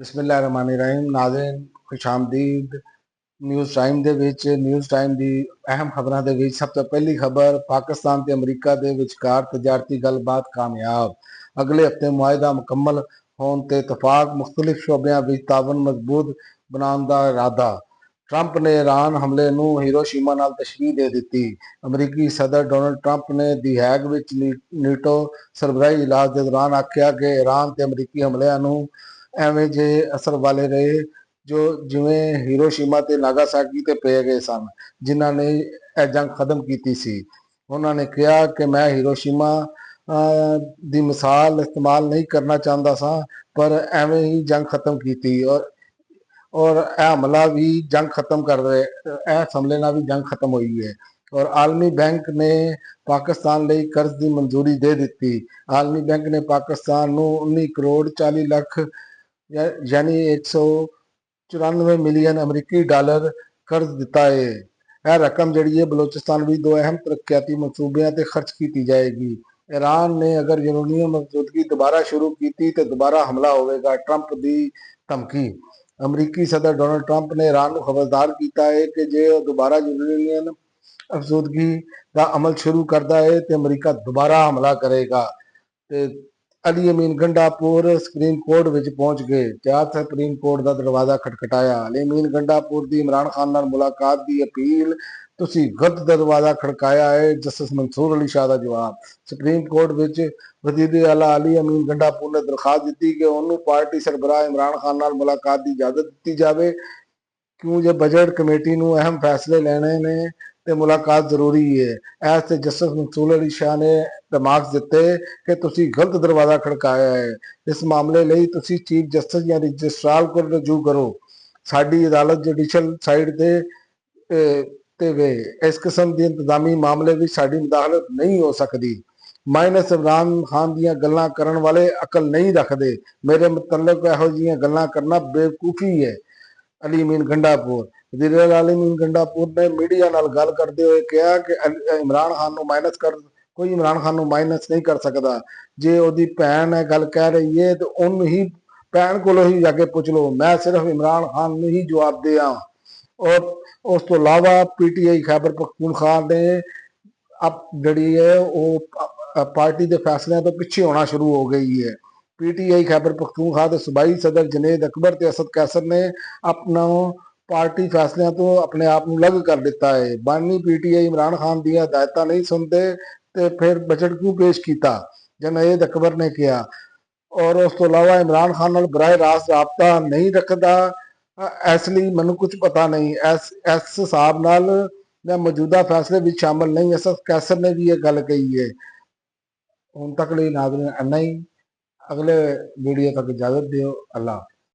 बिस्मिल्लाहिर्रहमानिर्रहीम नाज़रीन खुशामदीद। News time ਦੇ ਵਿੱਚ ਨਿਊਜ਼ ਟਾਈਮ ਦੀ ਅਹਿਮ ਖਬਰਾਂ ਦੇ ਵਿੱਚ ਸਭ ਤੋਂ ਪਹਿਲੀ ਖਬਰ ਪਾਕਿਸਤਾਨ ਤੇ ਅਮਰੀਕਾ ਦੇ ਵਿਚਕਾਰ ਤਜਾਰਤੀ ਗੱਲਬਾਤ ਕਾਮਯਾਬ। ਅਗਲੇ ਹਫਤੇ ਮੁਆਹਿਦਾ ਮੁਕੰਮਲ ਹੋਣ ਤੇ ਇਤਫਾਕ। ਮੁਖਤਲਿਫ ਸ਼ੋਬਿਆਂ ਵਿੱਚ ਤਾਵਨ ਮਜ਼ਬੂਤ ਬਣਾਉਣ ਦਾ ਇਰਾਦਾ। ਟਰੰਪ ਨੇ ਈਰਾਨ ਹਮਲੇ ਨੂੰ ਹੀਰੋਸ਼ੀਮਾ ਨਾਲ ਤਸ਼ਬੀਹ ਦੇ ਦਿੱਤੀ। ਅਮਰੀਕੀ ਸਦਰ ਡੋਨਲਡ ਟਰੰਪ ਨੇ ਦੀ ਹੈਗ ਵਿੱਚ ਨੀਟੋ ਸਰਬਰਾਹੀ ਇਜਲਾਸ ਦੇ ਦੌਰਾਨ ਆਖਿਆ ਕਿ ਈਰਾਨ ਤੇ ਅਮਰੀਕੀ ਹਮਲਿਆਂ ਨੂੰ ਐਵੇਂ ਜਿਹੇ ਅਸਰ ਵਾਲੇ ਰਹੇ ਜੋ ਜਿਵੇਂ ਹੀਰੋਸ਼ੀਮਾ ਤੇ ਨਾਗਾਸਾਕੀ ਤੇ ਪਏ ਗਏ ਸਨ, ਜਿਨ੍ਹਾਂ ਨੇ ਇਹ ਜੰਗ ਖਤਮ ਕੀਤੀ ਸੀ। ਉਹਨਾਂ ਨੇ ਕਿਹਾ ਕਿ ਮੈਂ ਹੀਰੋਸ਼ੀਮਾ ਦੀ ਮਿਸਾਲ ਇਸਤੇਮਾਲ ਨਹੀਂ ਕਰਨਾ ਚਾਹੁੰਦਾ ਸਾਂ, ਪਰ ਐਵੇਂ ਹੀ ਜੰਗ ਖਤਮ ਕੀਤੀ ਔਰ ਇਹ ਹਮਲਾ ਵੀ ਜੰਗ ਖਤਮ ਕਰ ਰਹੇ, ਇਸ ਹਮਲੇ ਨਾਲ ਵੀ ਜੰਗ ਖਤਮ ਹੋਈ ਹੈ। ਔਰ ਆਲਮੀ ਬੈਂਕ ਨੇ ਪਾਕਿਸਤਾਨ ਲਈ ਕਰਜ਼ ਦੀ ਮਨਜ਼ੂਰੀ ਦੇ ਦਿੱਤੀ। ਆਲਮੀ ਬੈਂਕ ਨੇ ਪਾਕਿਸਤਾਨ ਨੂੰ 19 ਕਰੋੜ 40 ਲੱਖ यानी 194 ਮਿਲੀਅਨ ਅਮਰੀਕੀ ਡਾਲਰ ਕਰਜ਼ ਦਿੱਤਾ ਹੈ। ਇਹ ਰਕਮ ਜਿਹੜੀ ਹੈ ਬਲੋਚਿਸਤਾਨ ਵਿੱਚ ਦੋ ਅਹਿਮ ਤਰੱਕਿਆਤੀ ਮਨਸੂਬਿਆਂ ਤੇ ਖਰਚ ਕੀਤੀ ਜਾਏਗੀ। ਈਰਾਨ ਨੇ ਅਗਰ ਯੂਰੇਨੀਅਮ ਮੌਜੂਦਗੀ ਦੁਬਾਰਾ ਸ਼ੁਰੂ ਕੀਤੀ ਤੇ ਦੁਬਾਰਾ ਹਮਲਾ ਹੋਵੇਗਾ, ਟਰੰਪ ਦੀ ਧਮਕੀ। ਅਮਰੀਕੀ ਸਦਰ ਡੋਨਲਡ ਟਰੰਪ ਨੇ ਈਰਾਨ ਨੂੰ ਖਬਰਦਾਰ ਕੀਤਾ ਹੈ ਕਿ ਜੇ ਉਹ ਦੁਬਾਰਾ ਯੂਰੇਨੀਅਮ ਮੌਜੂਦਗੀ ਦਾ ਅਮਲ ਸ਼ੁਰੂ ਕਰਦਾ ਹੈ ਤੇ ਅਮਰੀਕਾ ਦੁਬਾਰਾ ਹਮਲਾ ਕਰੇਗਾ। ਤੇ ਅਲੀ ਅਮੀਨ ਗੰਡਾਪੁਰ ਸੁਪਰੀਮ ਕੋਰਟ ਵਿੱਚ ਪਹੁੰਚ ਗਏ। ਚਾਰ ਸੁਪਰੀਮ ਕੋਰਟ ਦਾ ਦਰਵਾਜ਼ਾ ਖਟਖਟਾਇਆ। ਅਲੀ ਅਮੀਨ ਗੰਡਾਪੁਰ ਦੀ ਇਮਰਾਨ ਖਾਨ ਨਾਲ ਮੁਲਾਕਾਤ ਦੀ ਅਪੀਲ, ਤੁਸੀਂ ਗਲਤ ਦਰਵਾਜ਼ਾ ਖੜਕਾਇਆ ਹੈ। ਜਸਟਿਸ ਮਨਸੂਰ ਅਲੀ ਸ਼ਾਹ ਦਾ ਜਵਾਬ। ਸੁਪਰੀਮ ਕੋਰਟ ਵਿੱਚ ਵਜ਼ੀਰ ਆਲਾ ਅਲੀ ਅਮੀਨ ਗੰਡਾਪੁਰ ਨੇ ਦਰਖਾਸਤ ਦਿੱਤੀ ਕਿ ਉਹਨੂੰ ਪਾਰਟੀ ਸਰਬਰਾਹ ਇਮਰਾਨ ਖਾਨ ਨਾਲ ਮੁਲਾਕਾਤ ਦੀ ਇਜਾਜ਼ਤ ਦਿੱਤੀ ਜਾਵੇ, ਕਿਉਂ ਜੇ ਬਜਟ ਕਮੇਟੀ ਨੂੰ ਅਹਿਮ ਫੈਸਲੇ ਲੈਣੇ ਨੇ ਤੇ ਮੁਲਾਕਾਤ ਜ਼ਰੂਰੀ ਹੈ। ਐਸ ਤੇ ਜਸਟਿਸ ਮਨਸੂਰ ਅਲੀ ਸ਼ਾਹ ਨੇ ਰਿਮਾਰਕਸ ਦਿੱਤੇ ਕਿ ਤੁਸੀਂ ਗਲਤ ਦਰਵਾਜ਼ਾ ਖੜਕਾਇਆ ਹੈ। ਇਸ ਮਾਮਲੇ ਲਈ ਤੁਸੀਂ ਚੀਫ ਜਸਟਿਸ ਜਾਂ ਰਜਿਸਟਰਾਰ ਕੋਲ ਰਜੂ ਕਰੋ। ਸਾਡੀ ਅਦਾਲਤ ਜੁਡੀਸ਼ਲ ਸਾਈਡ ਤੇ ਵੇ। ਇਸ ਕਿਸਮ ਦੇ ਇੰਤਜ਼ਾਮੀ ਮਾਮਲੇ ਵਿੱਚ ਸਾਡੀ ਮੁਦਾਖਲਤ ਨਹੀਂ ਹੋ ਸਕਦੀ। ਮਾਈਨਸ ਇਮਰਾਨ ਖਾਨ ਦੀਆਂ ਗੱਲਾਂ ਕਰਨ ਵਾਲੇ ਅਕਲ ਨਹੀਂ ਰੱਖਦੇ। ਮੇਰੇ ਮੁਤਲਕ ਇਹੋ ਜਿਹੀਆਂ ਗੱਲਾਂ ਕਰਨਾ ਬੇਵਕੂਫੀ ਹੈ। ਅਲੀ ਅਮੀਨ ਗੰਡਾਪੁਰ। ਵਜ਼ੀਰ ਆਲਾ ਅਲੀ ਅਮੀਨ ਗੰਡਾਪੁਰ ਨੇ ਮੀਡੀਆ ਨਾਲ ਗੱਲ ਕਰਦੇ ਹੋਏ ਕਿਹਾ ਕਿ ਇਮਰਾਨ ਖਾਨ ਨੂੰ ਮਾਈਨਸ ਕੋਈ ਇਮਰਾਨ ਖਾਨ ਨੂੰ ਮਾਈਨਸ ਨਹੀਂ ਕਰ ਸਕਦਾ। ਜੇ ਉਹਦੀ ਭੈਣ ਇਹ ਗੱਲ ਕਹਿ ਰਹੀ ਹੈ ਤੇ ਉਹਨੂੰ ਹੀ ਭੈਣ ਕੋਲੋਂ ਹੀ ਜਾ ਕੇ ਪੁੱਛ ਲਓ। ਮੈਂ ਸਿਰਫ ਇਮਰਾਨ ਖਾਨ ਨੂੰ ਹੀ ਜਵਾਬ ਦੇ ਹਾਂ। ਔਰ ਉਸ ਤੋਂ ਇਲਾਵਾ ਪੀਟੀਆਈ ਖੈਬਰ ਪਖਤੂਨਖਵਾ ਨੇ ਜਿਹੜੀ ਹੈ ਉਹ ਪਾਰਟੀ ਦੇ ਫੈਸਲਿਆਂ ਤੋਂ ਪਿੱਛੇ ਹੋਣਾ ਸ਼ੁਰੂ ਹੋ ਗਈ ਹੈ। ਪੀਟੀਆਈ ਖੈਬਰ ਪਖਤੂਨਖਵਾ ਦੇ ਸੂਬਾਈ ਸਦਰ ਜਨੇਦ ਅਕਬਰ ਤੇ ਅਸਦ ਕੈਸਰ ਨੇ ਆਪਣਾ ਪਾਰਟੀ ਫੈਸਲਿਆਂ ਤੋਂ ਆਪਣੇ ਆਪ ਨੂੰ ਅਲੱਗ ਕਰ ਦਿੱਤਾ ਹੈ। ਬਾਨੀ ਪੀਟੀਆਈ ਇਮਰਾਨ ਖਾਨ ਦੀਆਂ ਹਦਾਇਤਾਂ ਨਹੀਂ ਸੁਣਦੇ ਤੇ ਫਿਰ ਬਜਟ ਕਿਉਂ ਪੇਸ਼ ਕੀਤਾ, ਜਨੇਦ ਅਕਬਰ ਨੇ ਕਿਹਾ। ਔਰ ਉਸ ਤੋਂ ਇਲਾਵਾ ਇਮਰਾਨ ਖਾਨ ਨਾਲ ਬਰਾਹ ਰਾਸਤ ਰਾਬਤਾ ਨਹੀਂ ਰੱਖਦਾ, ਇਸ ਲਈ ਮੈਨੂੰ ਕੁਝ ਪਤਾ ਨਹੀਂ। ਇਸ ਹਿਸਾਬ ਨਾਲ ਮੈਂ ਮੌਜੂਦਾ ਫੈਸਲੇ ਵਿੱਚ ਸ਼ਾਮਲ ਨਹੀਂ। ਅਸਦ ਕੈਸਰ ਨੇ ਵੀ ਇਹ ਗੱਲ ਕਹੀ ਹੈ। ਹੁਣ ਤੱਕ ਲਈ ਨਾਜ਼ਰੀਨ ਇੰਨਾ ਹੀ। ਅਗਲੇ ਵੀਡੀਓ ਤੱਕ ਇਜਾਜ਼ਤ ਦਿਓ। ਅੱਲਾਹ।